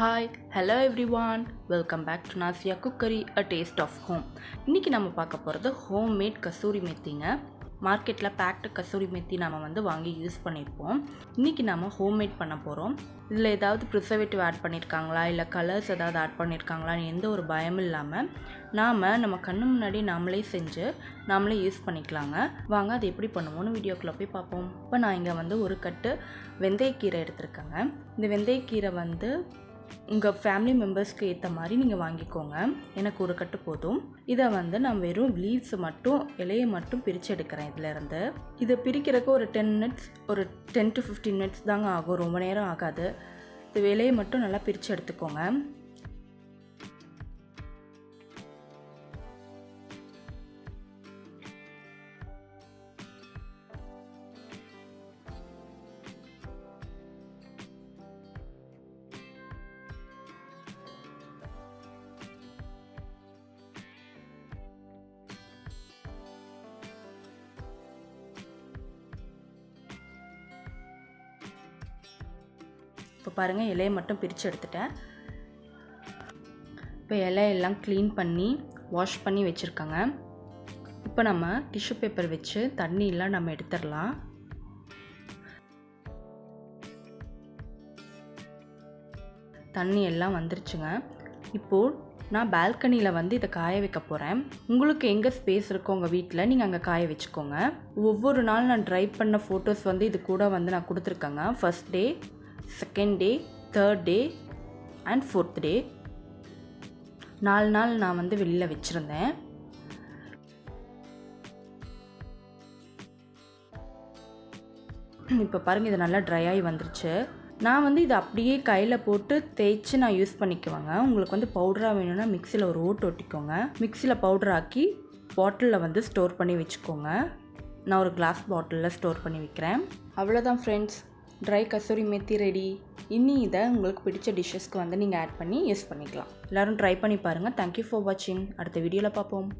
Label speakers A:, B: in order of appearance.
A: Hi, hello everyone. Welcome back to Nazia Cookery, a taste of home. இன்னைக்கு நம்ம பார்க்க போறது homemade கசூரி மெத்திங்க. மார்க்கெட்ல packed கசூரி மெத்தி நாம வந்து வாங்கி யூஸ் பண்ணிருப்போம். இன்னைக்கு நாம homemade பண்ண போறோம். இதுல ஏதாவது preservative ஆட் பண்ணிருக்காங்களா இல்ல கலர்ஸ் ஏதாவது ஆட் பண்ணிருக்காங்களான்னு எந்த ஒரு பயமும் இல்லாம நம்ம கண்ணு முன்னாடி நாமளே செஞ்சு நாமளே யூஸ் பண்ணிக்கலாங்க. வாங்க அது எப்படி பண்ணுவோம்னு வீடியோக்குள்ள போய் பாப்போம். இப்போ நான் இங்க வந்து ஒரு கட்டு வெந்தயக்கீரை எடுத்துர்க்கேங்க. இந்த வெந்தயக்கீரை வந்து உங்கள் ஃபேமிலி மெம்பர்ஸ்க்கு ஏற்ற மாதிரி நீங்கள் வாங்கிக்கோங்க. எனக்கு ஒரு கட்டு போதும். இதை வந்து நான் வெறும் லீவ்ஸ் மட்டும் இலையை மட்டும் பிரித்து எடுக்கிறேன். இதிலேருந்து இதை பிரிக்கிறதுக்கு ஒரு 10 மினிட்ஸ் ஒரு 10 to 15 மினிட்ஸ் தாங்க ஆகும், ரொம்ப நேரம் ஆகாது. இந்த இலையை மட்டும் நல்லா பிரித்து எடுத்துக்கோங்க. இப்போ பாருங்கள், இலையை மட்டும் பிரித்து எடுத்துட்டேன். இப்போ இலையெல்லாம் க்ளீன் பண்ணி வாஷ் பண்ணி வச்சுருக்கேங்க. இப்போ நம்ம டிஷ்யூ பேப்பர் வச்சு தண்ணியெல்லாம் நம்ம எடுத்துடலாம். தண்ணி எல்லாம் வந்துருச்சுங்க. இப்போது நான் பால்கனியில் வந்து இதை காய வைக்க போகிறேன். உங்களுக்கு எங்கே ஸ்பேஸ் இருக்கோ உங்கள் வீட்டில் நீங்கள் அங்கே காய வச்சுக்கோங்க. ஒவ்வொரு நாள் நான் ட்ரை பண்ண ஃபோட்டோஸ் வந்து இது கூட வந்து நான் கொடுத்துருக்கேங்க. First day, second day, third day and fourth day 4 நாள் நான் வந்து வெளியில் வச்சுருந்தேன். இப்போ பாருங்கள், இது நல்லா ட்ரை ஆகி வந்துருச்சு. நான் வந்து இதை அப்படியே கையில் போட்டு தேய்ச்சி நான் யூஸ் பண்ணிக்குவேங்க. உங்களுக்கு வந்து பவுடராக வேணும்னா மிக்சியில் ஒரு ஓட்டு ஒட்டிக்கோங்க. மிக்சியில் பவுடர் ஆக்கி பாட்டிலில் வந்து ஸ்டோர் பண்ணி வச்சுக்கோங்க. நான் ஒரு கிளாஸ் பாட்டிலில் ஸ்டோர் பண்ணி வைக்கிறேன். அவ்வளோதான் friends, try kasuri methi ready. இனி இதை உங்களுக்கு பிடிச்ச டிஷ்ஷஸ்க்கு வந்து நீங்கள் ஆட் பண்ணி யூஸ் பண்ணிக்கலாம். எல்லோரும் ட்ரை பண்ணி பாருங்கள். தேங்க்யூ ஃபார் வாட்சிங். அடுத்த வீடியோவில் பார்ப்போம்.